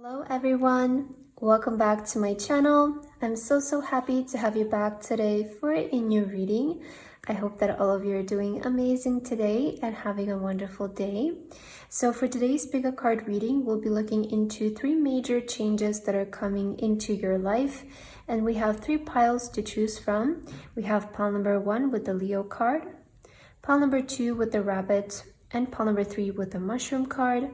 Hello everyone, welcome back to my channel. I'm so happy to have you back today for a new reading. I hope that all of you are doing amazing today and having a wonderful day. So for today's pick a card reading, we'll be looking into three major changes that are coming into your life, and we have three piles to choose from. We have pile number 1 with the Leo card, pile number 2 with the rabbit, and pile number 3 with the mushroom card.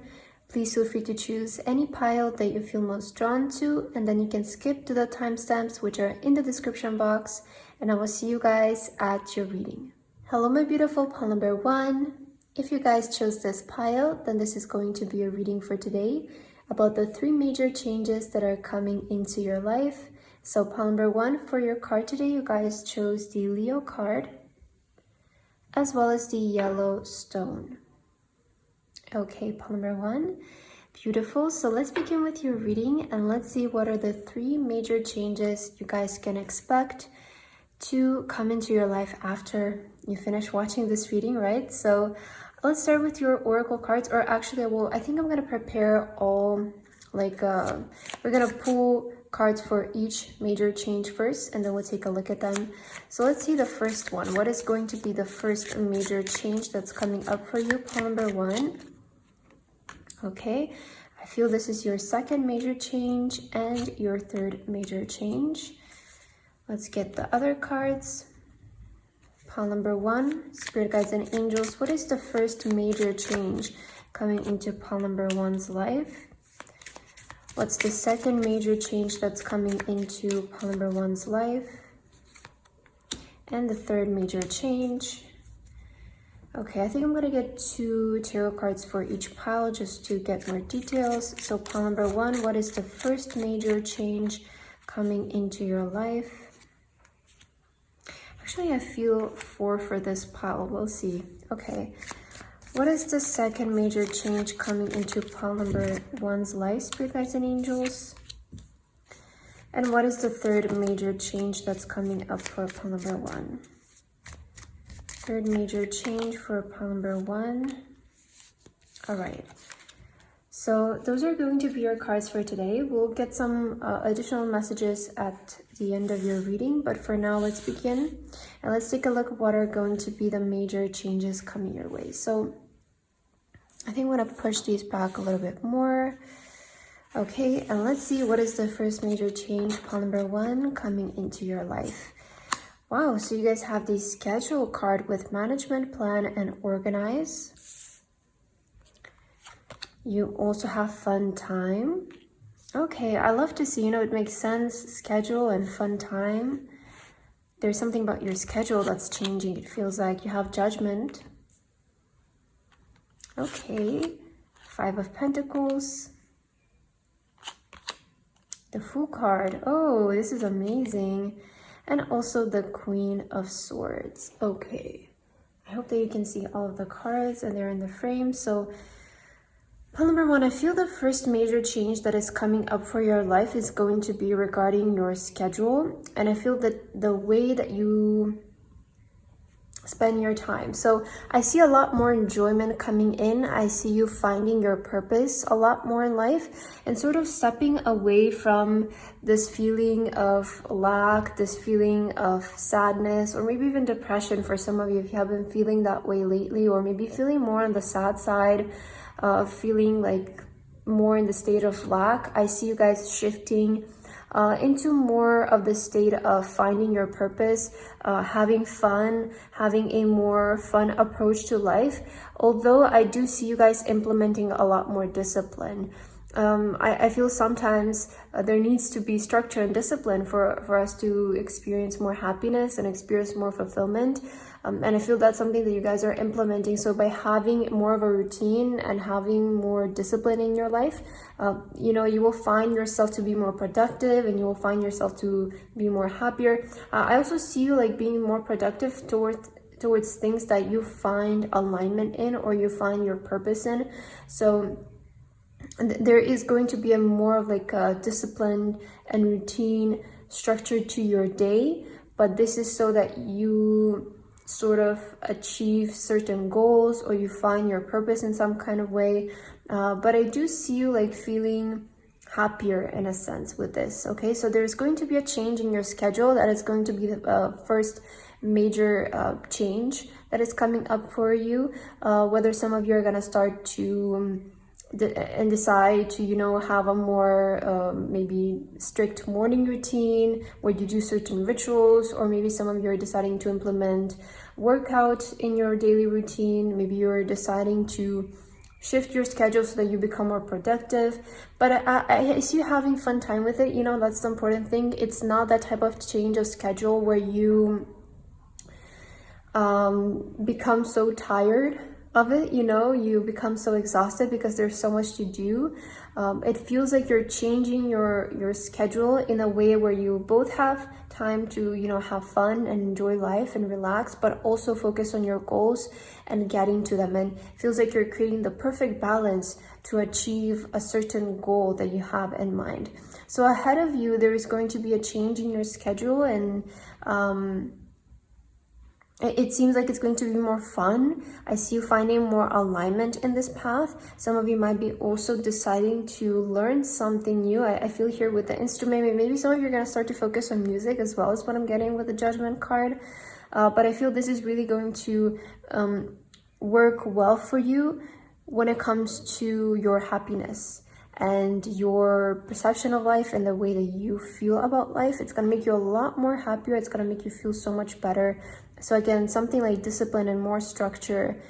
Please feel free to choose any pile that you feel most drawn to, and then you can skip to the timestamps which are in the description box, and I will see you guys at your reading. Hello my beautiful pile number 1. If you guys chose this pile, then this is going to be a reading for today about the three major changes that are coming into your life. So pile number 1 for your card today, you guys chose the Leo card as well as the yellow stone. Okay, pile number 1. Beautiful. So let's begin with your reading and let's see what are the three major changes you guys can expect to come into your life after you finish watching this reading, right? So let's start with your oracle cards, or actually I think I'm going to prepare all we're going to pull cards for each major change first, and then we'll take a look at them. So let's see the first one. What is going to be the first major change that's coming up for you, pile number 1? Okay, I feel this is your second major change and your third major change. Let's get the other cards. Pile number 1, Spirit Guides and Angels. What is the first major change coming into pile number 1's life? What's the second major change that's coming into pile number 1's life? And the third major change. Okay, I think I'm going to get 2 tarot cards for each pile just to get more details. So pile number 1, what is the first major change coming into your life? Actually, I feel 4 for this pile. We'll see. Okay, what is the second major change coming into pile number 1's life, Spirit Guides and Angels? And what is the third major change that's coming up for pile number 1? Third major change for pile number 1. All right, so those are going to be your cards for today. We'll get some additional messages at the end of your reading, but for now let's begin and let's take a look at what are going to be the major changes coming your way. So I think I'm going to push these back a little bit more. Okay, and let's see what is the first major change, pile number 1, coming into your life. Wow, so you guys have the schedule card with management, plan, and organize. You also have fun time. Okay, I love to see, it makes sense, schedule and fun time. There's something about your schedule that's changing. It feels like you have judgment. Okay, 5 of Pentacles. The Fool card. Oh, this is amazing. And also the Queen of Swords. Okay, I hope that you can see all of the cards and they're in the frame. So pile number 1, I feel the first major change that is coming up for your life is going to be regarding your schedule, and I feel that the way that you spend your time. So I see a lot more enjoyment coming in. I see you finding your purpose a lot more in life and sort of stepping away from this feeling of lack, this feeling of sadness, or maybe even depression for some of you if you have been feeling that way lately, or maybe feeling more on the sad side, feeling like more in the state of lack. I see you guys shifting into more of the state of finding your purpose, having fun, having a more fun approach to life. Although I do see you guys implementing a lot more discipline. I feel sometimes there needs to be structure and discipline for us to experience more happiness and experience more fulfillment. And I feel that's something that you guys are implementing. So by having more of a routine and having more discipline in your life, you will find yourself to be more productive, and you will find yourself to be more happier. I also see you like being more productive towards things that you find alignment in, or you find your purpose in. So there is going to be a more of like a discipline and routine structure to your day, but this is so that you sort of achieve certain goals, or you find your purpose in some kind of way. But I do see you like feeling happier in a sense with this. Okay, so there's going to be a change in your schedule that is going to be the first major change that is coming up for you. Whether some of you are going to start to and decide to, you know, have a more maybe strict morning routine where you do certain rituals, or maybe some of you are deciding to implement workout in your daily routine. Maybe you're deciding to shift your schedule so that you become more productive. But I see you having fun time with it. You know, that's the important thing. It's not that type of change of schedule where you become so tired of it, you know, you become so exhausted because there's so much to do. It feels like you're changing your schedule in a way where you both have time to, you know, have fun and enjoy life and relax, but also focus on your goals and getting to them. And it feels like you're creating the perfect balance to achieve a certain goal that you have in mind. So ahead of you, there is going to be a change in your schedule, and it seems like it's going to be more fun. I see you finding more alignment in this path. Some of you might be also deciding to learn something new. I feel here with the instrument, maybe some of you are going to start to focus on music as well, as what I'm getting with the Judgment card. But I feel this is really going to work well for you when it comes to your happiness and your perception of life and the way that you feel about life. It's going to make you a lot more happier. It's going to make you feel so much better. So again, something like discipline and more structure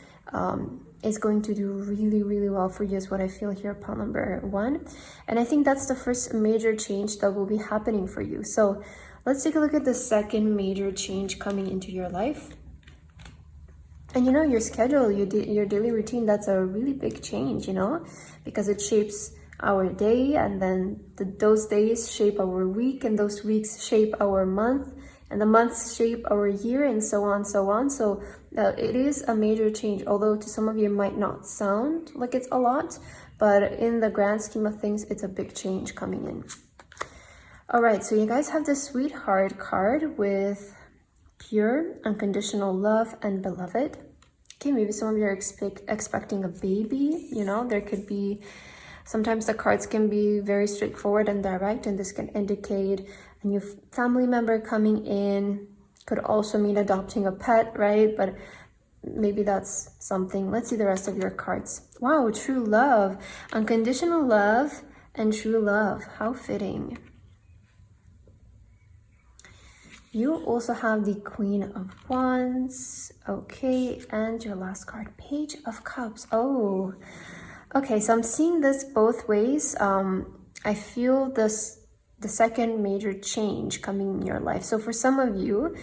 is going to do really, really well for you, is what I feel here, pile number 1. And I think that's the first major change that will be happening for you. So let's take a look at the second major change coming into your life. And you know, your schedule, your daily routine, that's a really big change, you know, because it shapes our day, and then those days shape our week, and those weeks shape our month, and the months shape our year, and so on, so on. So it is a major change, although to some of you it might not sound like it's a lot, but in the grand scheme of things, it's a big change coming in. All right, so you guys have the Sweetheart card with pure, unconditional love and beloved. Okay, maybe some of you are expecting a baby, you know, there could be, sometimes the cards can be very straightforward and direct, and this can indicate a new family member coming in. Could also mean adopting a pet, right? But maybe that's something. Let's see the rest of your cards. Wow, true love, unconditional love and true love. How fitting. You also have the Queen of Wands. Okay, and your last card, Page of Cups. Oh, okay, so I'm seeing this both ways. I feel the second major change coming in your life. So for some of you,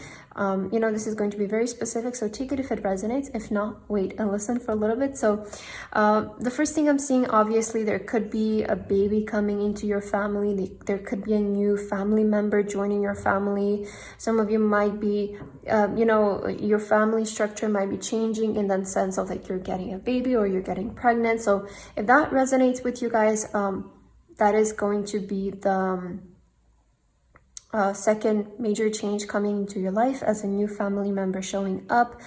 you know, this is going to be very specific, so take it if it resonates. If not, wait and listen for a little bit. So the first thing I'm seeing, obviously, there could be a baby coming into your family. There could be a new family member joining your family. Some of you might be, you know, your family structure might be changing in the sense of like you're getting a baby or you're getting pregnant. So if that resonates with you guys, that is going to be the second major change coming into your life, as a new family member showing up.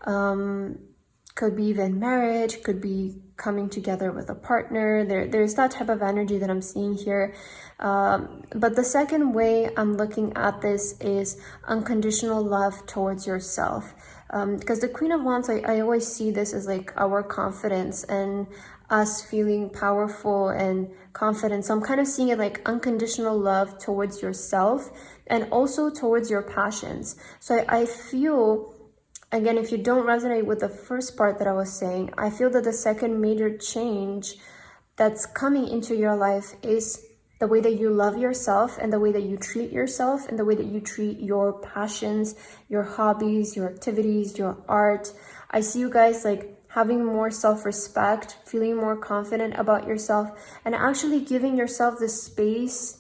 Could be even marriage, could be coming together with a partner. There's that type of energy that I'm seeing here. But the second way I'm looking at this is unconditional love towards yourself. Because the Queen of Wands, I always see this as like our confidence and us feeling powerful and confident. So I'm kind of seeing it like unconditional love towards yourself and also towards your passions. So I feel, again, if you don't resonate with the first part that I was saying, I feel that the second major change that's coming into your life is the way that you love yourself and the way that you treat yourself and the way that you treat your passions, your hobbies, your activities, your art. I see you guys like having more self-respect, feeling more confident about yourself, and actually giving yourself the space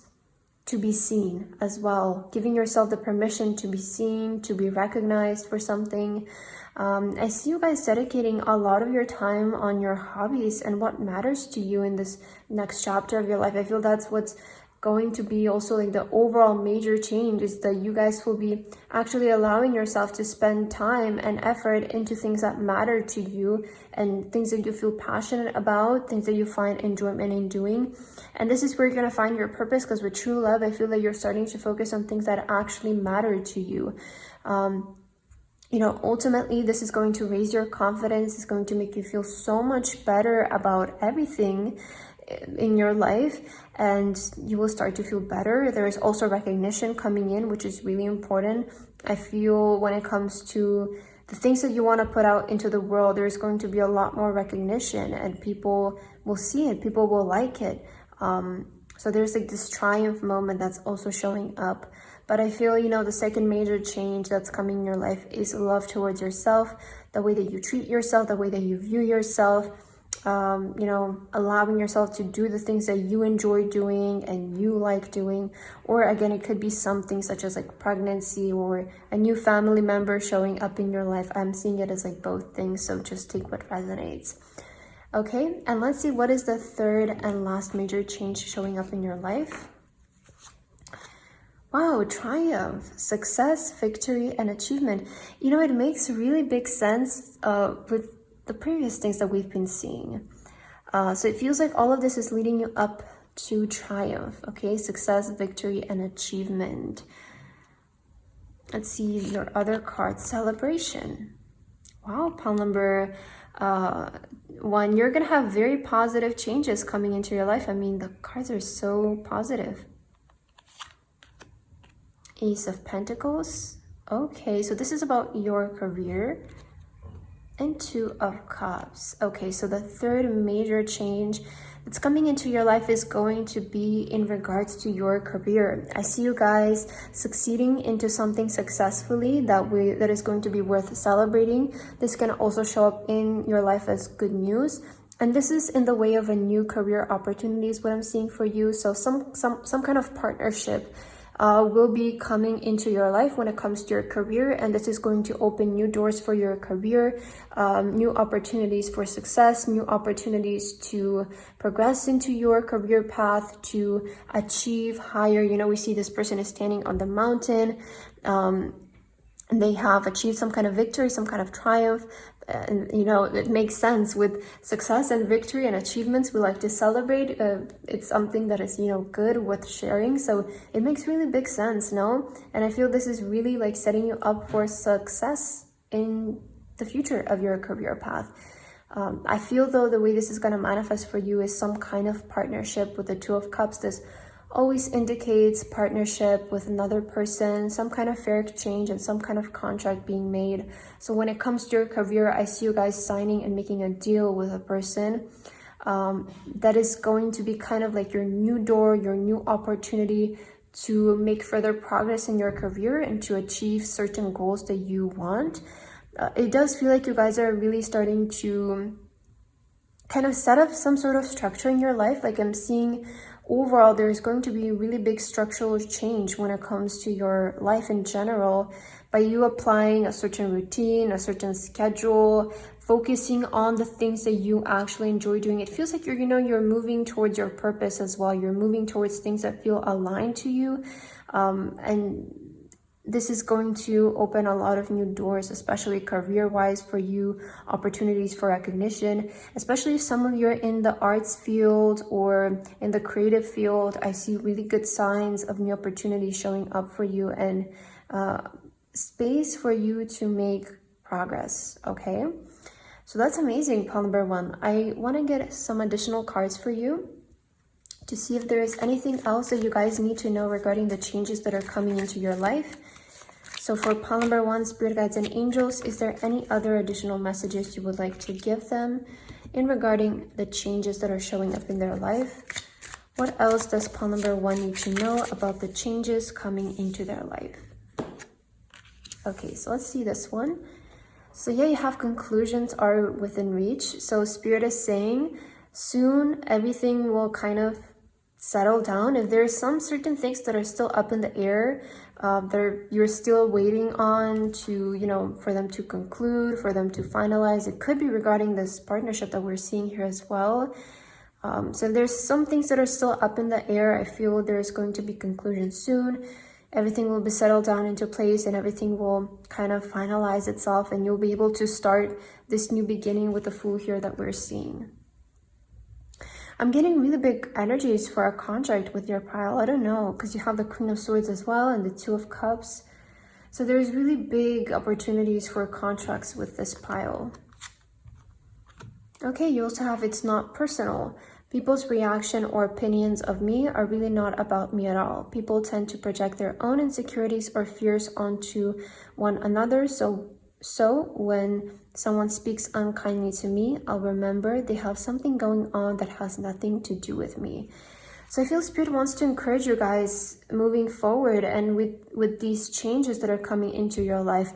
to be seen as well, giving yourself the permission to be seen, to be recognized for something. I see you guys dedicating a lot of your time on your hobbies and what matters to you in this next chapter of your life. I feel that's what's going to be also like the overall major change is that you guys will be actually allowing yourself to spend time and effort into things that matter to you and things that you feel passionate about, things that you find enjoyment in doing. And this is where you're going to find your purpose, because with true love, I feel that you're starting to focus on things that actually matter to you. You know, ultimately, this is going to raise your confidence. It's going to make you feel so much better about everything in your life, and you will start to feel better. There is also recognition coming in, which is really important. I feel when it comes to the things that you want to put out into the world, there's going to be a lot more recognition, and people will see it, people will like it. So there's like this triumph moment that's also showing up. But I feel, you know, the second major change that's coming in your life is love towards yourself, the way that you treat yourself, the way that you view yourself, you know, allowing yourself to do the things that you enjoy doing and you like doing. Or again, it could be something such as like pregnancy or a new family member showing up in your life. I'm seeing it as like both things, so just take what resonates. Okay, and let's see, what is the third and last major change showing up in your life? Wow, triumph, success, victory, and achievement. You know, it makes really big sense with the previous things that we've been seeing. So it feels like all of this is leading you up to triumph, okay? Success, victory, and achievement. Let's see your other card, celebration. Wow, pile number 1. You're gonna have very positive changes coming into your life. I mean, the cards are so positive. Ace of Pentacles. Okay, so this is about your career. And 2 of Cups. Okay, so the third major change that's coming into your life is going to be in regards to your career. I see you guys succeeding into something successfully that is going to be worth celebrating. This can also show up in your life as good news. And this is in the way of a new career opportunity is what I'm seeing for you. So some kind of partnership will be coming into your life when it comes to your career, and this is going to open new doors for your career, new opportunities for success, new opportunities to progress into your career path, to achieve higher. You know, we see this person is standing on the mountain, they have achieved some kind of victory, some kind of triumph. And you know, it makes sense with success and victory and achievements. We like to celebrate. It's something that is, you know, good, worth sharing. So it makes really big sense, no? And I feel this is really like setting you up for success in the future of your career path. I feel though the way this is going to manifest for you is some kind of partnership with the 2 of Cups. This always indicates partnership with another person, some kind of fair exchange and some kind of contract being made. So when it comes to your career, I see you guys signing and making a deal with a person that is going to be kind of like your new door, your new opportunity to make further progress in your career and to achieve certain goals that you want. It does feel like you guys are really starting to kind of set up some sort of structure in your life. Like I'm seeing overall, there's going to be really big structural change when it comes to your life in general by you applying a certain routine, a certain schedule, focusing on the things that you actually enjoy doing. It feels like you're moving towards your purpose as well. You're moving towards things that feel aligned to you. And this is going to open a lot of new doors, especially career-wise for you, opportunities for recognition, especially if some of you are in the arts field or in the creative field. I see really good signs of new opportunities showing up for you and space for you to make progress, okay? So that's amazing, pile number 1. I want to get some additional cards for you to see if there is anything else that you guys need to know regarding the changes that are coming into your life. So for pile number 1, Spirit Guides and Angels, is there any other additional messages you would like to give them in regarding the changes that are showing up in their life? What else does pile number 1 need to know about the changes coming into their life? Okay, so let's see this one. So yeah, you have conclusions are within reach. So Spirit is saying soon everything will kind of settle down. If there's some certain things that are still up in the air, you're still waiting on to, you know, for them to conclude, for them to finalize. It could be regarding this partnership that we're seeing here as well. So there's some things that are still up in the air. I feel there's going to be conclusion soon. Everything will be settled down into place and everything will kind of finalize itself, and you'll be able to start this new beginning with the Fool here that we're seeing. I'm getting really big energies for a contract with your pile. I don't know, because you have the Queen of Swords as well and the Two of Cups. So there's really big opportunities for contracts with this pile. Okay, you also have it's not personal. People's reaction or opinions of me are really not about me at all. People tend to project their own insecurities or fears onto one another. So when someone speaks unkindly to me, I'll remember they have something going on that has nothing to do with me. So I feel Spirit wants to encourage you guys moving forward, and with these changes that are coming into your life,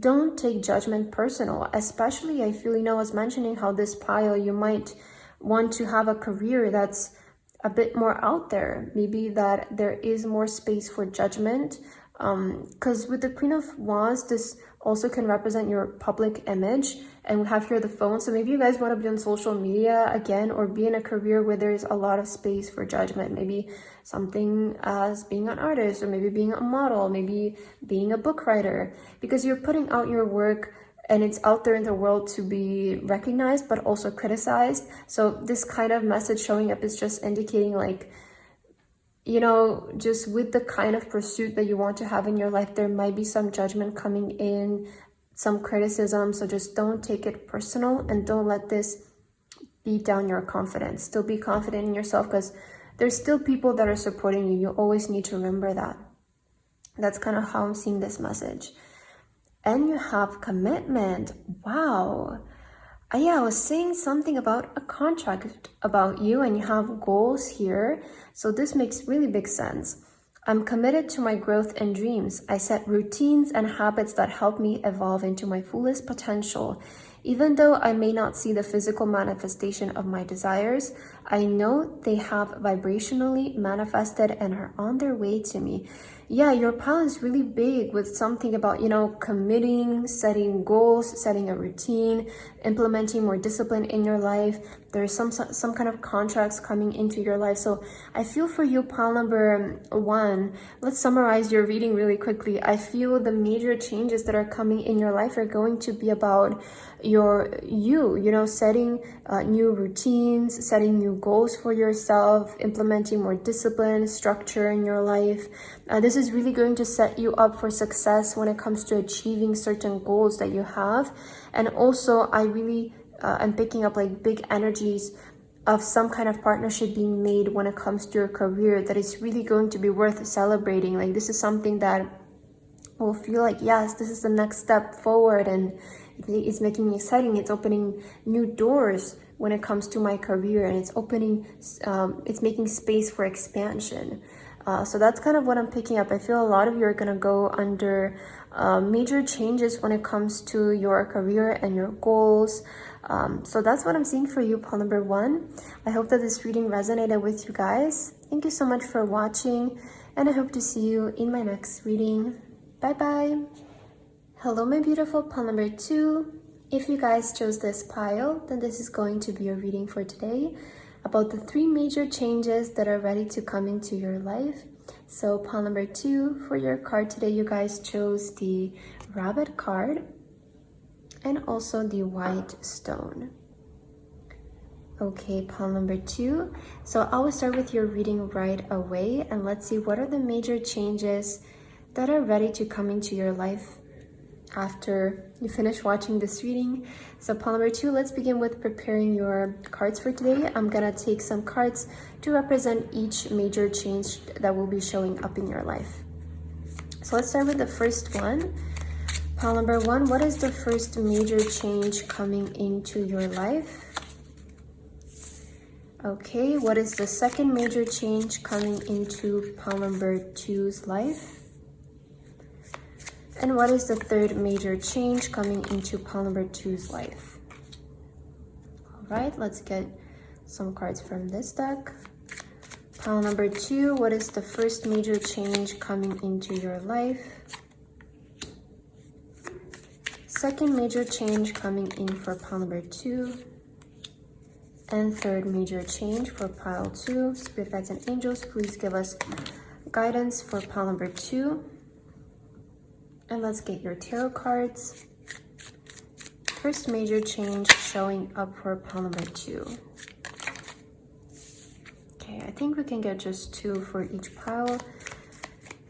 don't take judgment personal. Especially, I feel, I was mentioning how this pile, you might want to have a career that's a bit more out there. Maybe that there is more space for judgment. Because with the Queen of Wands, this also can represent your public image, and we have here the phone. So maybe you guys want to be on social media again, or be in a career where there's a lot of space for judgment. Maybe something as being an artist, or maybe being a model, maybe being a book writer, because you're putting out your work and it's out there in the world to be recognized, but also criticized. So this kind of message showing up is just indicating, like, just with the kind of pursuit that you want to have in your life, there might be some judgment coming in, some criticism. So just don't take it personal, and don't let this beat down your confidence. Still be confident in yourself, because there's still people that are supporting you. You always need to remember that. That's kind of how I'm seeing this message. And you have commitment. Wow. Yeah, I was saying something about a contract about you, and you have goals here. So this makes really big sense. I'm committed to my growth and dreams. I set routines and habits that help me evolve into my fullest potential. Even though I may not see the physical manifestation of my desires, I know they have vibrationally manifested and are on their way to me. Yeah, your pile is really big with something about, committing, setting goals, setting a routine, implementing more discipline in your life. There's some kind of contracts coming into your life. So I feel for you, pile number 1, let's summarize your reading really quickly. I feel the major changes that are coming in your life are going to be about setting new routines, setting new goals for yourself, implementing more discipline, structure in your life. This is really going to set you up for success when it comes to achieving certain goals that you have. And also, I really am picking up like big energies of some kind of partnership being made when it comes to your career that is really going to be worth celebrating. Like, this is something that will feel like, yes, this is the next step forward, and it's making me exciting. It's opening new doors when it comes to my career, and it's making space for expansion. So that's kind of what I'm picking up. I feel a lot of you are going to go under major changes when it comes to your career and your goals. So that's what I'm seeing for you, pile number 1. I hope that this reading resonated with you guys. Thank you so much for watching, and I hope to see you in my next reading. Bye bye. Hello, my beautiful pile number 2. If you guys chose this pile, then this is going to be your reading for today about the 3 major changes that are ready to come into your life. So pile number 2, for your card today, you guys chose the Rabbit card and also the White Stone. Okay, pile number 2. So I will start with your reading right away, and let's see what are the major changes that are ready to come into your life after you finish watching this reading. So pile number 2, let's begin with preparing your cards for today. I'm gonna take some cards to represent each major change that will be showing up in your life. So let's start with the first one. Pile number 1, what is the first major change coming into your life? Okay, what is the second major change coming into pile number 2's life? And what is the third major change coming into pile number 2's life? All right, let's get some cards from this deck. Pile number 2, what is the first major change coming into your life? Second major change coming in for pile number 2. and third major change for pile 2. Spirit guides and angels, please give us guidance for pile number 2. And let's get your tarot cards. First major change showing up for pile number 2. Okay, I think we can get just 2 for each pile.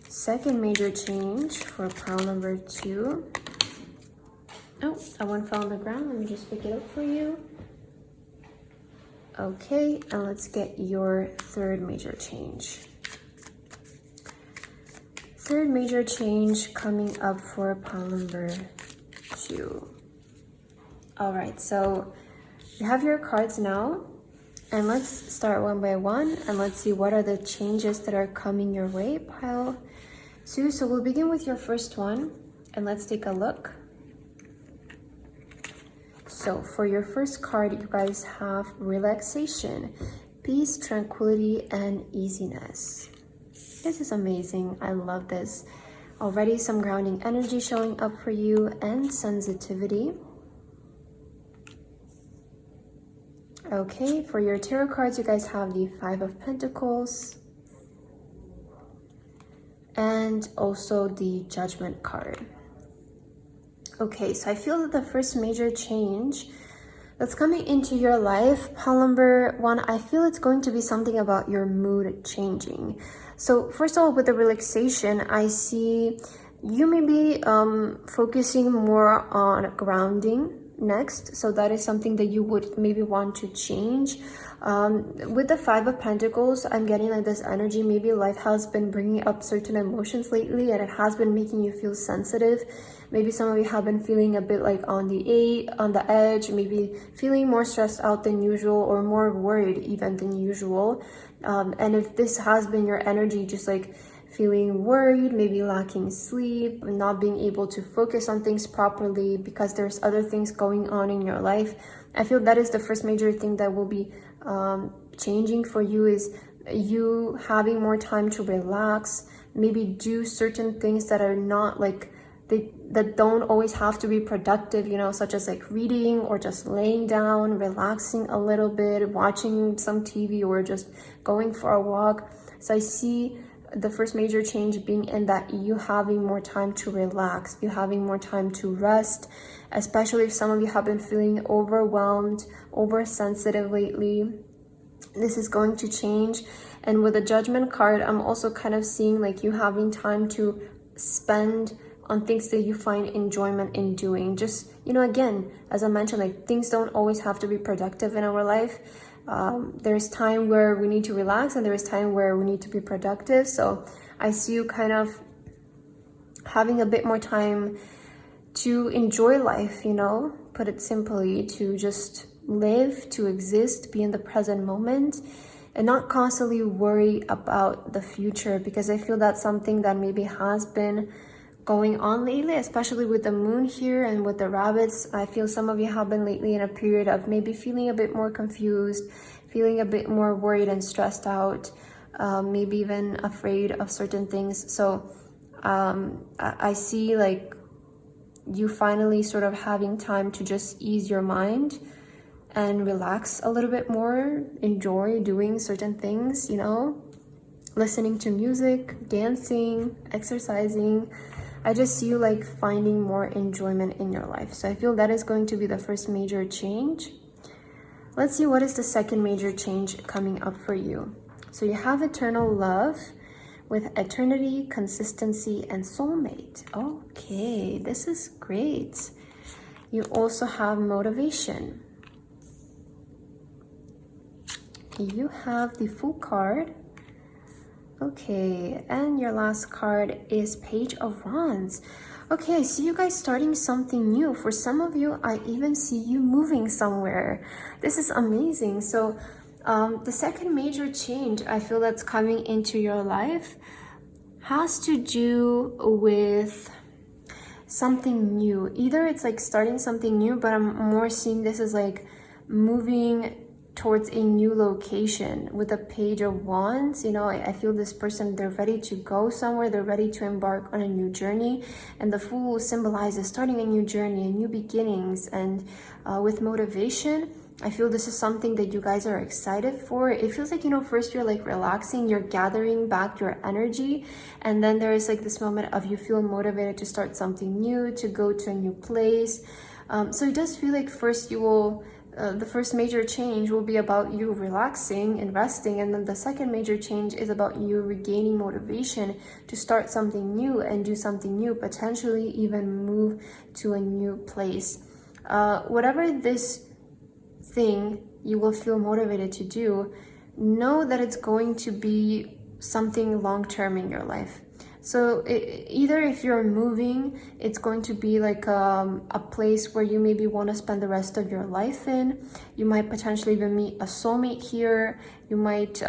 Second major change for pile number 2. Oh, that one fell on the ground. Let me just pick it up for you. Okay, and let's get your third major change. Third major change coming up for pile number 2. All right, so you have your cards now, and let's start one by one, and let's see what are the changes that are coming your way, pile 2. So we'll begin with your first one, and let's take a look. So for your first card, you guys have relaxation, peace, tranquility, and easiness. This is amazing. I love this. Already some grounding energy showing up for you and sensitivity. Okay, for your tarot cards, you guys have the 5 of Pentacles and also the Judgment card. Okay, so I feel that the first major change that's coming into your life, pile number 1, I feel it's going to be something about your mood changing. So first of all, with the relaxation, I see you may be focusing more on grounding next. So that is something that you would maybe want to change. With the 5 of Pentacles, I'm getting like this energy. Maybe life has been bringing up certain emotions lately, and it has been making you feel sensitive. Maybe some of you have been feeling a bit like on the edge, maybe feeling more stressed out than usual, or more worried even than usual. And if this has been your energy, just like feeling worried, maybe lacking sleep, not being able to focus on things properly because there's other things going on in your life, I feel that is the first major thing that will be changing for you, is you having more time to relax, maybe do certain things that are not like that don't always have to be productive, you know, such as like reading or just laying down, relaxing a little bit, watching some TV, or just going for a walk. So I see the first major change being in that you having more time to relax, you having more time to rest, especially if some of you have been feeling overwhelmed, oversensitive lately. This is going to change. And with the Judgment card, I'm also kind of seeing like you having time to spend on things that you find enjoyment in doing. Just, you know, again, as I mentioned, like things don't always have to be productive in our life. There's time where we need to relax, and there is time where we need to be productive. So I see you kind of having a bit more time to enjoy life, you know, put it simply, to just live, to exist, be in the present moment, and not constantly worry about the future, because I feel that's something that maybe has been going on lately, especially with the moon here and with the rabbits. I feel some of you have been lately in a period of maybe feeling a bit more confused, feeling a bit more worried and stressed out, maybe even afraid of certain things. So I see like you finally sort of having time to just ease your mind and relax a little bit more, enjoy doing certain things, you know, listening to music, dancing, exercising. I just see you like finding more enjoyment in your life. So I feel that is going to be the first major change. Let's see what is the second major change coming up for you. So you have eternal love with eternity, consistency, and soulmate. Okay, this is great. You also have motivation. You have the Fool card. Okay, and your last card is Page of Wands. Okay, I see you guys starting something new. For some of you, I even see you moving somewhere. This is amazing. So the second major change I feel that's coming into your life has to do with something new. Either it's like starting something new, but I'm more seeing this as like moving towards a new location. With the Page of Wands, you know, I feel this person, they're ready to go somewhere, they're ready to embark on a new journey, and the Fool symbolizes starting a new journey and new beginnings. And with motivation, I feel this is something that you guys are excited for. It feels like, you know, first you're like relaxing, you're gathering back your energy, and then there is like this moment of you feel motivated to start something new, to go to a new place. So it does feel like first you will, the first major change will be about you relaxing and resting, and then the second major change is about you regaining motivation to start something new and do something new, potentially even move to a new place. Whatever this thing you will feel motivated to do, know that it's going to be something long-term in your life. So either if you're moving, it's going to be like a place where you maybe want to spend the rest of your life in. You might potentially even meet a soulmate here. You might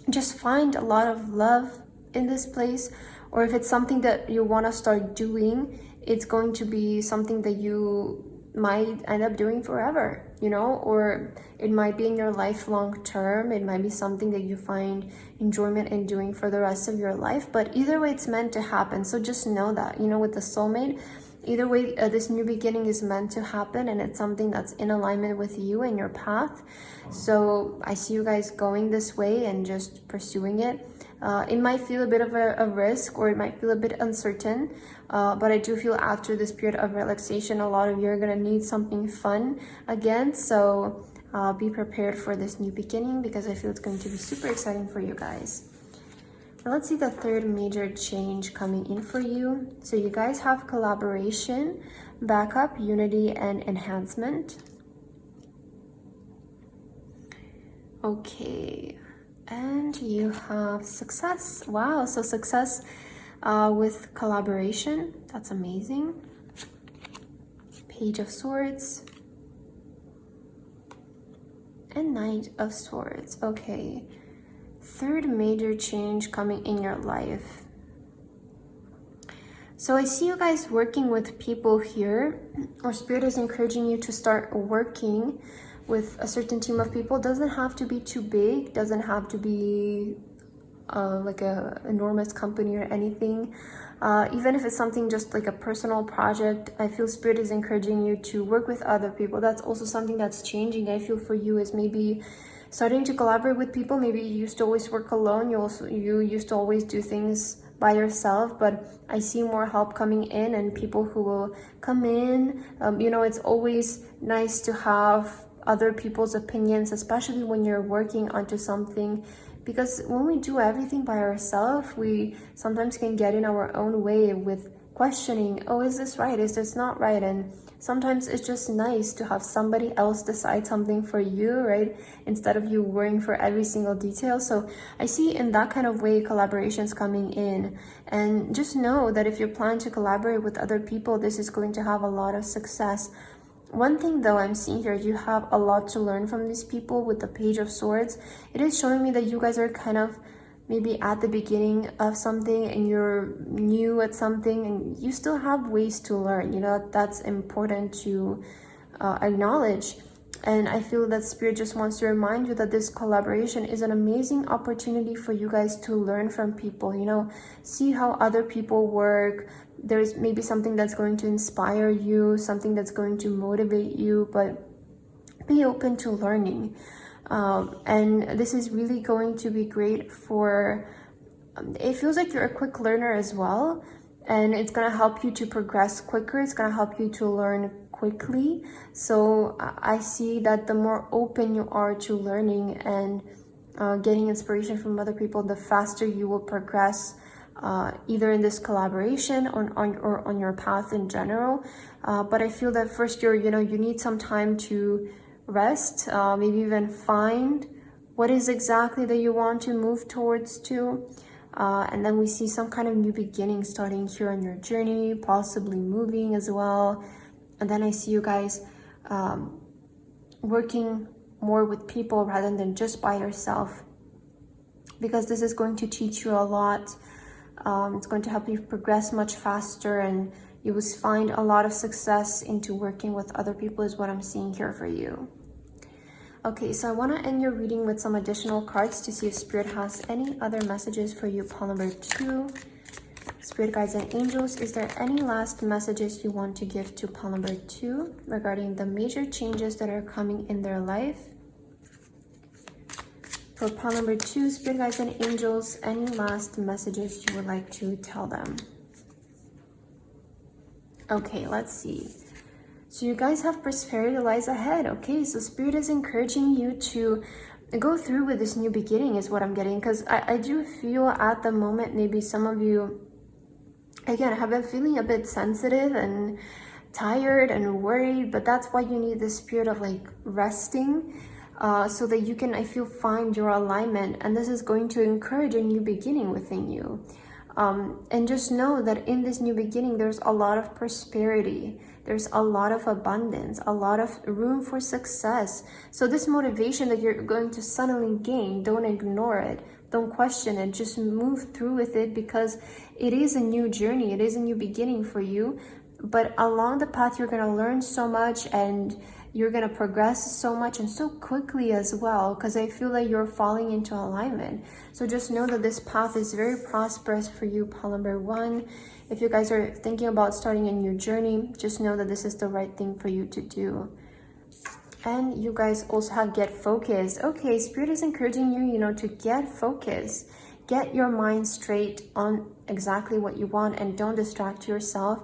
just find a lot of love in this place. Or if it's something that you want to start doing, it's going to be something that you might end up doing forever, you know, or it might be in your life long term. It might be something that you find enjoyment in doing for the rest of your life. But either way, it's meant to happen. So just know that, you know, with the soulmate, either way, this new beginning is meant to happen, and it's something that's in alignment with you and your path. So I see you guys going this way and just pursuing it. It might feel a bit of a risk, or it might feel a bit uncertain, but I do feel after this period of relaxation, a lot of you are going to need something fun again. So be prepared for this new beginning, because I feel it's going to be super exciting for you guys. Now let's see the third major change coming in for you. So you guys have collaboration, backup, unity, and enhancement. Okay. And you have success. Wow, so success with collaboration. That's amazing. Page of Swords. And Knight of Swords. Okay. Third major change coming in your life. So I see you guys working with people here, or Spirit is encouraging you to start working with a certain team of people. Doesn't have to be too big, doesn't have to be like a enormous company or anything. Even if it's something just like a personal project, I feel Spirit is encouraging you to work with other people. That's also something that's changing, I feel, for you, is maybe starting to collaborate with people. Maybe you used to always work alone, you used to always do things by yourself, but I see more help coming in and people who will come in. You know, it's always nice to have other people's opinions, especially when you're working onto something, because when we do everything by ourselves, we sometimes can get in our own way with questioning, oh, is this right, is this not right? And sometimes it's just nice to have somebody else decide something for you, right, instead of you worrying for every single detail. So I see in that kind of way collaborations coming in, and just know that if you plan to collaborate with other people, this is going to have a lot of success. One thing though I'm seeing here, you have a lot to learn from these people with the Page of Swords. It is showing me that you guys are kind of maybe at the beginning of something and you're new at something and you still have ways to learn. You know, that's important to acknowledge. And I feel that Spirit just wants to remind you that this collaboration is an amazing opportunity for you guys to learn from people, you know, see how other people work. There's maybe something that's going to inspire you, something that's going to motivate you, but be open to learning. And this is really going to be great for, it feels like you're a quick learner as well, and it's going to help you to progress quicker. It's going to help you to learn quickly. So I see that the more open you are to learning and getting inspiration from other people, the faster you will progress, either in this collaboration or on your path in general. But I feel that first you need some time to rest, maybe even find what is exactly that you want to move towards to. And then we see some kind of new beginning starting here on your journey, possibly moving as well. And then I see you guys working more with people rather than just by yourself, because this is going to teach you a lot. It's going to help you progress much faster, and you will find a lot of success into working with other people is what I'm seeing here for you. Okay, so I want to end your reading with some additional cards to see if Spirit has any other messages for you. Pile number 2, Spirit guides and angels, is there any last messages you want to give to pile number 2 regarding the major changes that are coming in their life? For pile number 2, Spirit guides and angels, any last messages you would like to tell them? Okay, let's see. So you guys have prosperity lies ahead. Okay, so Spirit is encouraging you to go through with this new beginning is what I'm getting, because I do feel at the moment maybe some of you, again, have been feeling a bit sensitive and tired and worried, but that's why you need the spirit of like resting, so that you can, I feel, find your alignment, and this is going to encourage a new beginning within you. And just know that in this new beginning, there's a lot of prosperity. There's a lot of abundance, a lot of room for success. So this motivation that you're going to suddenly gain, don't ignore it. Don't question it. Just move through with it, because it is a new journey. It is a new beginning for you. But along the path, you're going to learn so much, and you're going to progress so much and so quickly as well, because I feel like you're falling into alignment. So just know that this path is very prosperous for you, pile number 1. If you guys are thinking about starting a new journey, just know that this is the right thing for you to do. And you guys also have get focused. Okay, Spirit is encouraging you, to get focused. Get your mind straight on exactly what you want, and don't distract yourself.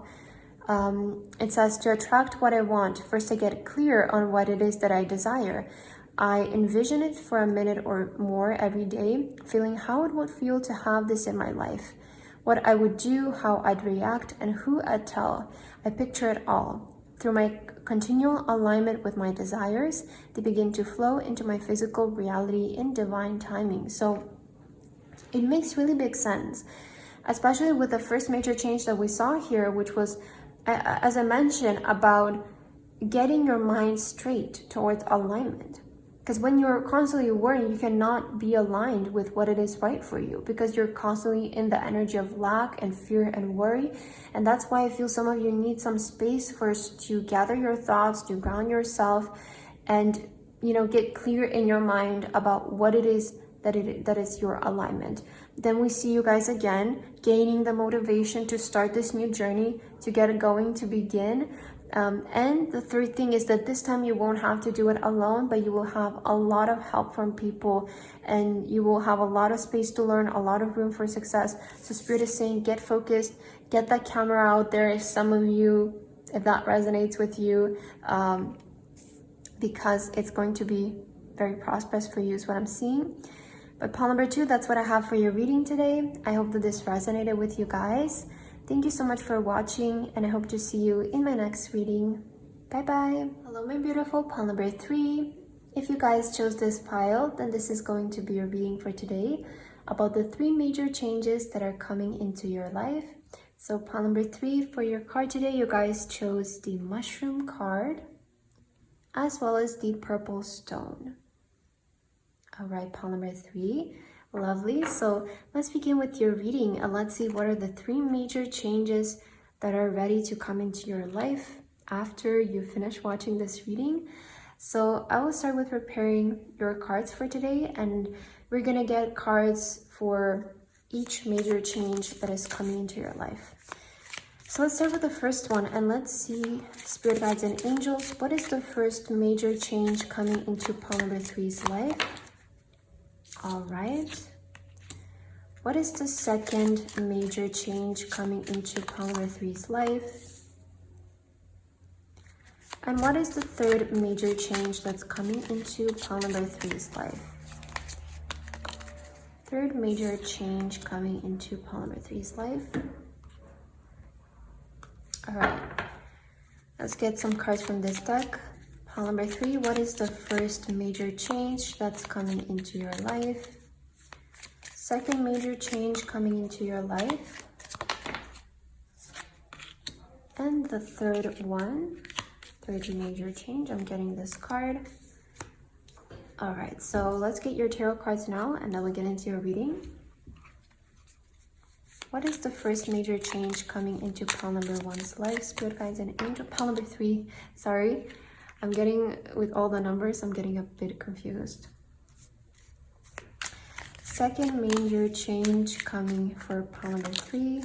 It says, to attract what I want, first I get clear on what it is that I desire. I envision it for a minute or more every day, feeling how it would feel to have this in my life. What I would do, how I'd react, and who I'd tell. I picture it all. Through my continual alignment with my desires, they begin to flow into my physical reality in divine timing. So it makes really big sense, especially with the first major change that we saw here, which was, as I mentioned, about getting your mind straight towards alignment. Because when you're constantly worrying, you cannot be aligned with what it is right for you, because you're constantly in the energy of lack and fear and worry. And that's why I feel some of you need some space first to gather your thoughts, to ground yourself, and get clear in your mind about what it is that is your alignment. Then we see you guys again gaining the motivation to start this new journey, to get it going, to begin. And the third thing is that this time you won't have to do it alone, but you will have a lot of help from people, and you will have a lot of space to learn, a lot of room for success. So Spirit is saying, get focused, get that camera out there if that resonates with you, because it's going to be very prosperous for you is what I'm seeing. But pile number 2, that's what I have for your reading today. I hope that this resonated with you guys. Thank you so much for watching, and I hope to see you in my next reading. Bye bye. Hello, my beautiful pile number 3. If you guys chose this pile, then this is going to be your reading for today about the 3 major changes that are coming into your life. So pile number 3, for your card today, you guys chose the mushroom card as well as the purple stone. All right, pile number 3. Lovely. So let's begin with your reading, and let's see what are the 3 major changes that are ready to come into your life after you finish watching this reading. So I will start with preparing your cards for today, and we're gonna get cards for each major change that is coming into your life. So let's start with the first one, and let's see, Spirit guides and angels, what is the first major change coming into pile number 3's life? All right. What is the second major change coming into pile number 3's life? And what is the third major change that's coming into pile number 3's life? Third major change coming into pile number 3's life. All right. Let's get some cards from this deck. Pile number 3, what is the first major change that's coming into your life? Second major change coming into your life. And the third one, third major change, I'm getting this card. All right, so let's get your tarot cards now, and then we'll get into your reading. What is the first major change coming into pile number 1's life? Spirit guides and angel. Pile number 3, sorry. I'm getting, with all the numbers, I'm getting a bit confused. Second major change coming for pile number 3.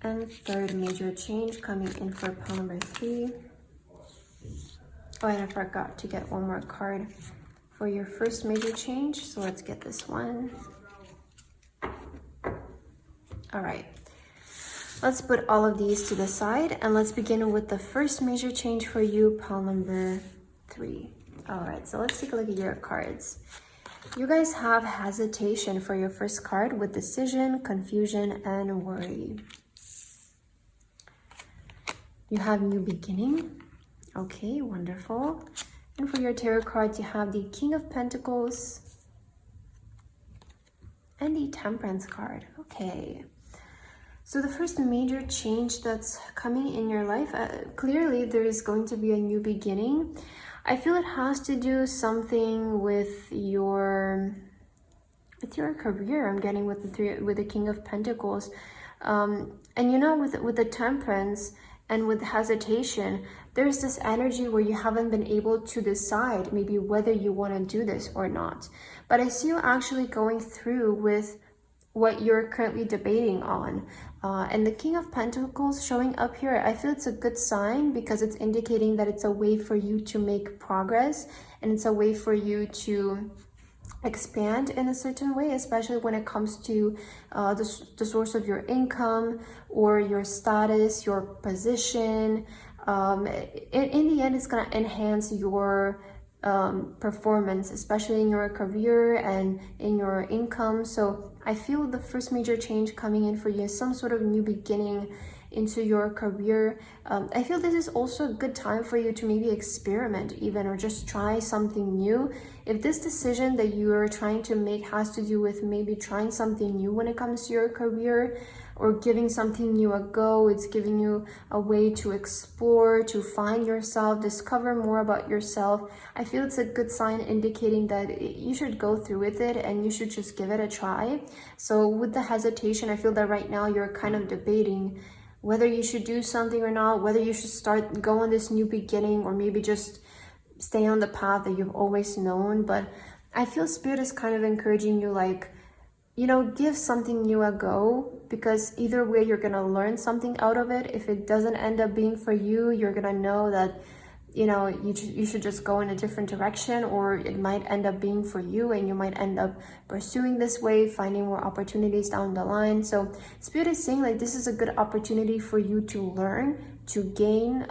And third major change coming in for pile number 3. Oh, and I forgot to get one more card for your first major change. So let's get this one. All right. Let's put all of these to the side and let's begin with the first major change for you, pile number 3. All right, so let's take a look at your cards. You guys have hesitation for your first card with decision, confusion, and worry. You have new beginning. Okay, wonderful. And for your tarot cards, you have the King of Pentacles and the Temperance card. Okay. So the first major change that's coming in your life, clearly there is going to be a new beginning. I feel it has to do something with your career. I'm getting with the King of Pentacles, and you know, with the Temperance and with hesitation, there's this energy where you haven't been able to decide maybe whether you want to do this or not. But I see you actually going through with what you're currently debating on. And the King of Pentacles showing up here, I feel it's a good sign because it's indicating that it's a way for you to make progress and it's a way for you to expand in a certain way, especially when it comes to the source of your income or your status, your position. In the end, it's going to enhance your performance, especially in your career and in your income. So I feel the first major change coming in for you is some sort of new beginning into your career. I feel this is also a good time for you to maybe experiment even, or just try something new. If this decision that you are trying to make has to do with maybe trying something new when it comes to your career, or giving something new a go, it's giving you a way to explore, to find yourself, discover more about yourself. I feel it's a good sign indicating that you should go through with it and you should just give it a try. So with the hesitation, I feel that right now you're kind of debating whether you should do something or not, whether you should go on this new beginning, or maybe just stay on the path that you've always known. But I feel Spirit is kind of encouraging you, like, you know, give something new a go, because either way you're gonna learn something out of it. If it doesn't end up being for you, you're gonna know that, you know, you should just go in a different direction, or it might end up being for you and you might end up pursuing this way, finding more opportunities down the line. So Spirit is saying, like, this is a good opportunity for you to learn, to gain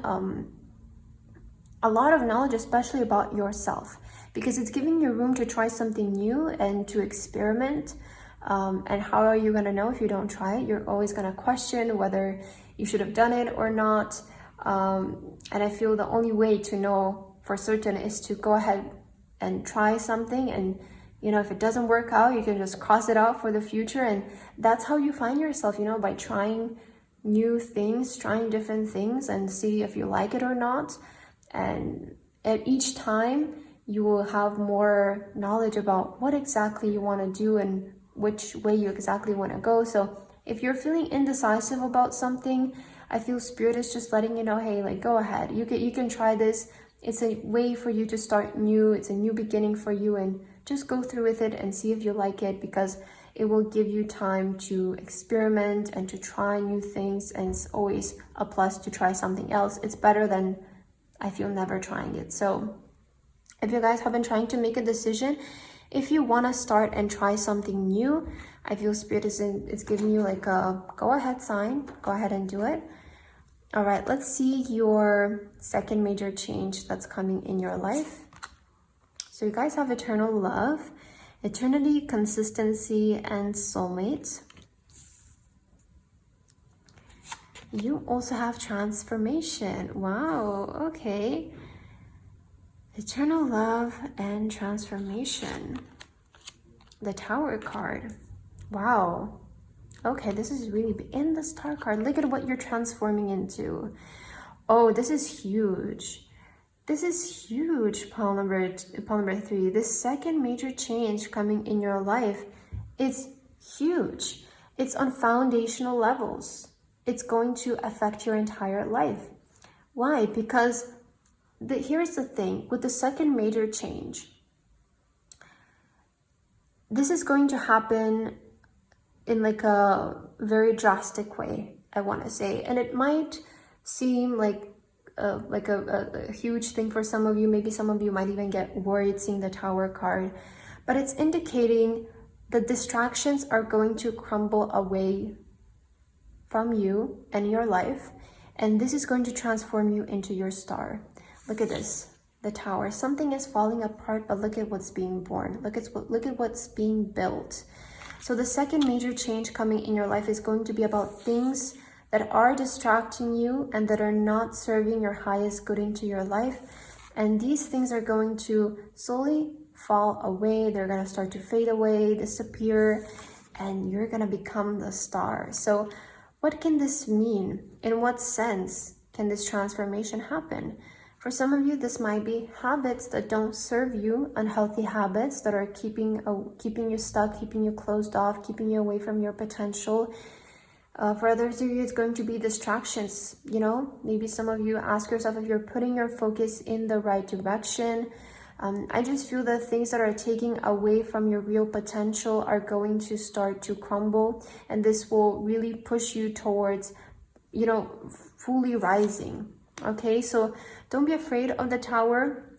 a lot of knowledge, especially about yourself, because it's giving you room to try something new and to experiment. And how are you going to know if you don't try it? You're always going to question whether you should have done it or not. And I feel the only way to know for certain is to go ahead and try something. And, you know, if it doesn't work out, you can just cross it out for the future. And that's how you find yourself, you know, by trying new things, trying different things, and see if you like it or not. And at each time, you will have more knowledge about what exactly you want to do and which way you exactly want to go. So if you're feeling indecisive about something, I feel Spirit is just letting you know, hey, like, go ahead, you can try this. It's a way for you to start new. It's a new beginning for you, and just go through with it and see if you like it, because it will give you time to experiment and to try new things. And it's always a plus to try something else. It's better than, I feel, never trying it. So if you guys have been trying to make a decision, if you want to start and try something new, I feel Spirit it's giving you like a go ahead sign. Go ahead and do it. All right, let's see your second major change that's coming in your life. So you guys have eternal love, eternity, consistency, and soulmate. You also have transformation. Wow, okay. Eternal love and transformation. The Tower card. Wow. Okay, this is really big. And the Star card. Look at what you're transforming into. Oh, this is huge. This is huge, pile number 3. This second major change coming in your life, it's huge. It's on foundational levels. It's going to affect your entire life. Why? Because here's the thing, with the second major change, this is going to happen in like a very drastic way. I want to say. And it might seem like a huge thing for some of you. Maybe some of you might even get worried seeing the Tower card, but it's indicating the distractions are going to crumble away from you and your life, and this is going to transform you into your star. Look at this, the Tower. Something is falling apart, but look at what's being born. Look at what's being built. So the second major change coming in your life is going to be about things that are distracting you and that are not serving your highest good into your life. And these things are going to slowly fall away. They're going to start to fade away, disappear, and you're going to become the star. So what can this mean? In what sense can this transformation happen? For some of you, this might be habits that don't serve you, unhealthy habits that are keeping you stuck, keeping you closed off, keeping you away from your potential. For others of you, it's going to be distractions. You know, maybe some of you ask yourself if you're putting your focus in the right direction. I just feel that things that are taking away from your real potential are going to start to crumble, and this will really push you towards, you know, fully rising. Okay, so don't be afraid of the Tower.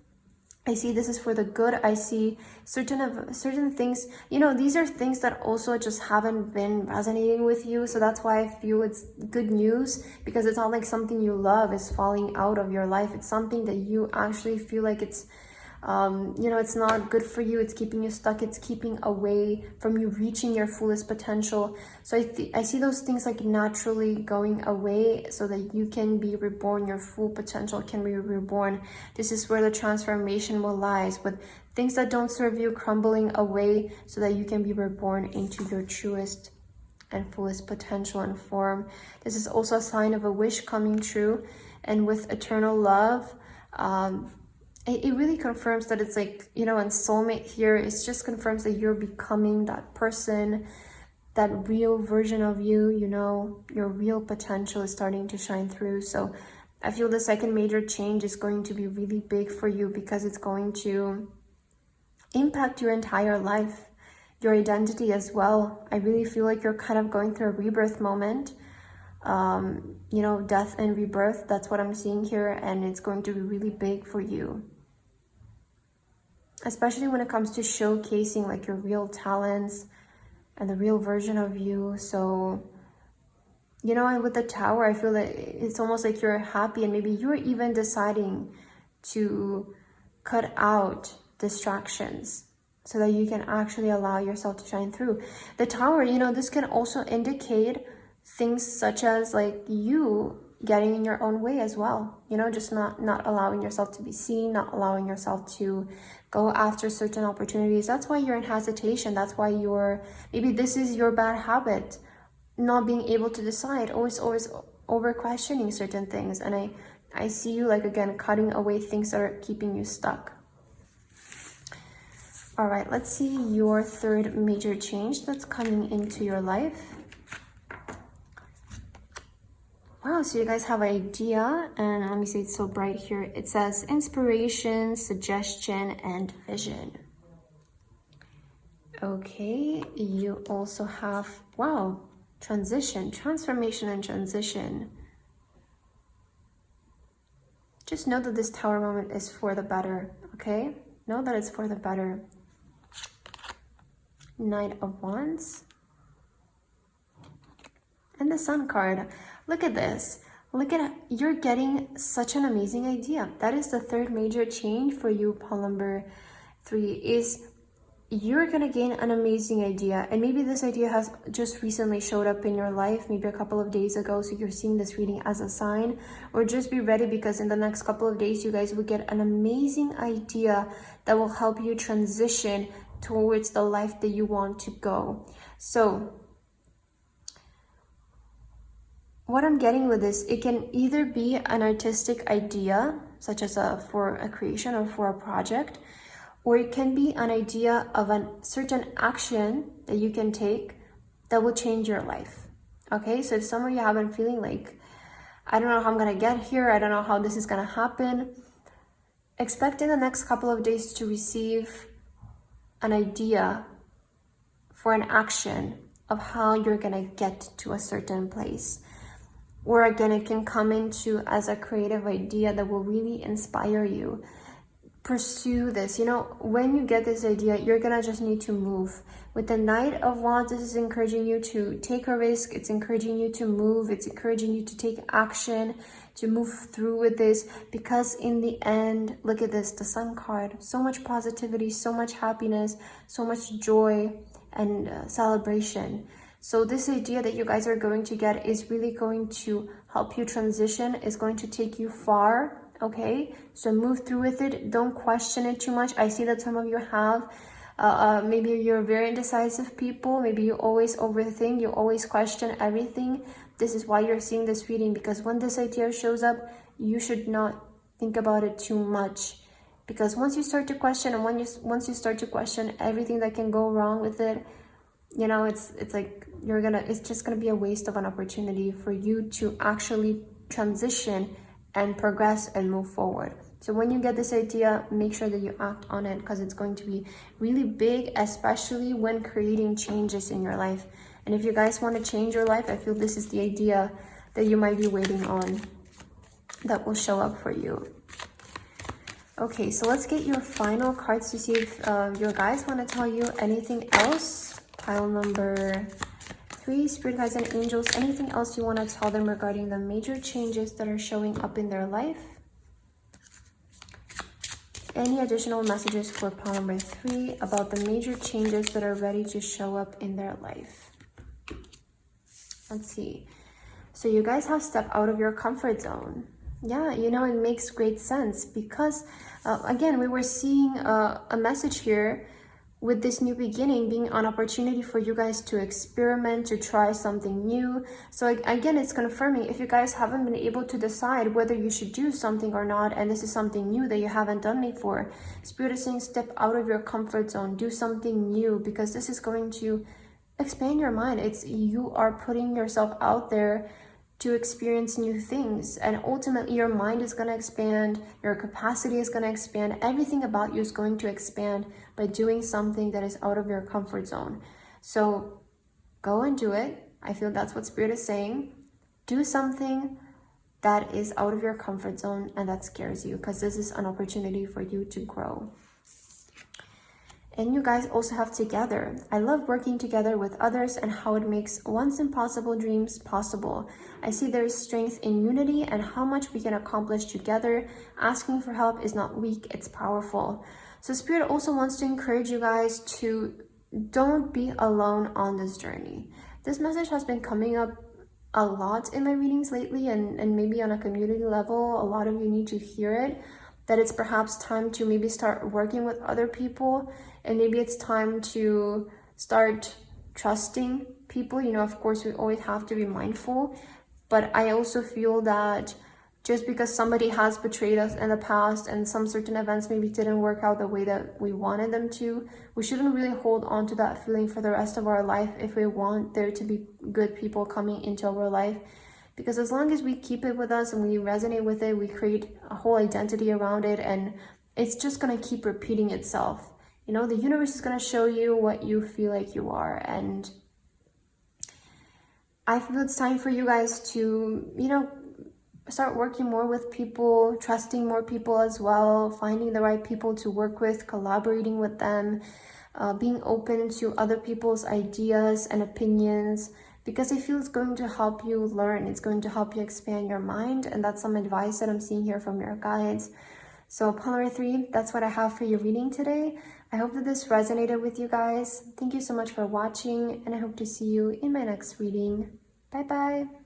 I see this is for the good. I see certain things, you know, these are things that also just haven't been resonating with you. So that's why I feel it's good news, because it's not like something you love is falling out of your life. It's something that you actually feel like it's, you know, it's not good for you. It's keeping you stuck. It's keeping away from you reaching your fullest potential. So I see those things like naturally going away so that you can be reborn. Your full potential can be reborn. This is where the transformation will lies, with things that don't serve you crumbling away so that you can be reborn into your truest and fullest potential and form. This is also a sign of a wish coming true. And with eternal love, it really confirms that it's like, you know, and soulmate here, it just confirms that you're becoming that person, that real version of you, you know, your real potential is starting to shine through. So I feel the second major change is going to be really big for you, because it's going to impact your entire life, your identity as well. I really feel like you're kind of going through a rebirth moment. You know, death and rebirth, that's what I'm seeing here, and it's going to be really big for you, especially when it comes to showcasing like your real talents and the real version of you. So, you know, and with the Tower, I feel that it's almost like you're happy, and maybe you're even deciding to cut out distractions so that you can actually allow yourself to shine through. The Tower, you know, this can also indicate things such as like you getting in your own way as well, you know, just not allowing yourself to be seen, not allowing yourself to go after certain opportunities. That's why you're in hesitation. That's why maybe this is your bad habit, not being able to decide, always over questioning certain things. And I see you like, again, cutting away things that are keeping you stuck. All right, let's see your third major change that's coming into your life. Wow, so you guys have an idea, and let me see, it's so bright here. It says inspiration, suggestion, and vision. Okay, you also have, wow, transition, transformation, and transition. Just know that this Tower moment is for the better, okay? Know that it's for the better. Knight of Wands. And the Sun card. Look at this. Look at, you're getting such an amazing idea. That is the third major change for you, pile number 3, is you're gonna gain an amazing idea. And maybe this idea has just recently showed up in your life, maybe a couple of days ago, so you're seeing this reading as a sign. Or just be ready, because in the next couple of days you guys will get an amazing idea that will help you transition towards the life that you want to go. So what I'm getting with this, it can either be an artistic idea, such as for a creation or for a project, or it can be an idea of a certain action that you can take that will change your life. Okay, so if some of you have been feeling like, I don't know how I'm gonna get here, I don't know how this is gonna happen, expect in the next couple of days to receive an idea for an action of how you're gonna get to a certain place. or again, it can come into as a creative idea that will really inspire you. Pursue this. You know, when you get this idea, you're gonna just need to move. With the Knight of Wands, this is encouraging you to take a risk. It's encouraging you to move. It's encouraging you to take action, to move through with this, because in the end, look at this, the Sun card, so much positivity, so much happiness, so much joy and celebration. So this idea that you guys are going to get is really going to help you transition, is going to take you far. Okay, so move through with it. Don't question it too much. I see that some of you have maybe you're very indecisive people. Maybe you always overthink, you always question everything. This is why you're seeing this reading, because when this idea shows up, you should not think about it too much, because once you start to question, and once you start to question everything that can go wrong with it, you know, it's like it's just gonna be a waste of an opportunity for you to actually transition and progress and move forward. So when you get this idea, make sure that you act on it, because it's going to be really big, especially when creating changes in your life. And if you guys want to change your life, I feel this is the idea that you might be waiting on that will show up for you. Okay, so let's get your final cards to see if your guys want to tell you anything else. Pile number 3, Spirit Guides and Angels, anything else you want to tell them regarding the major changes that are showing up in their life? Any additional messages for pile number 3 about the major changes that are ready to show up in their life? Let's see. So you guys have stepped out of your comfort zone. Yeah, you know, it makes great sense, because again, we were seeing a message here with this new beginning being an opportunity for you guys to experiment, to try something new. So again, it's confirming if you guys haven't been able to decide whether you should do something or not, and this is something new that you haven't done before, Spirit is saying step out of your comfort zone, do something new, because this is going to expand your mind. You are putting yourself out there to experience new things, and ultimately your mind is going to expand, your capacity is going to expand, everything about you is going to expand by doing something that is out of your comfort zone. So go and do it. I feel that's what Spirit is saying. Do something that is out of your comfort zone and that scares you, because this is an opportunity for you to grow. And you guys also have together. I love working together with others and how it makes once impossible dreams possible. I see there is strength in unity and how much we can accomplish together. Asking for help is not weak, it's powerful. So Spirit also wants to encourage you guys to don't be alone on this journey. This message has been coming up a lot in my readings lately, and maybe on a community level, a lot of you need to hear it, that it's perhaps time to maybe start working with other people, and maybe it's time to start trusting people. You know, of course, we always have to be mindful, but I also feel that just because somebody has betrayed us in the past and some certain events maybe didn't work out the way that we wanted them to, we shouldn't really hold on to that feeling for the rest of our life if we want there to be good people coming into our life. Because as long as we keep it with us and we resonate with it, we create a whole identity around it, and it's just going to keep repeating itself. You know, the universe is going to show you what you feel like you are. And I feel it's time for you guys to, you know, start working more with people, trusting more people as well, finding the right people to work with, collaborating with them, being open to other people's ideas and opinions, because I feel it's going to help you learn. It's going to help you expand your mind, and that's some advice that I'm seeing here from your guides. So pile number 3, that's what I have for your reading today. I hope that this resonated with you guys. Thank you so much for watching, and I hope to see you in my next reading. Bye bye.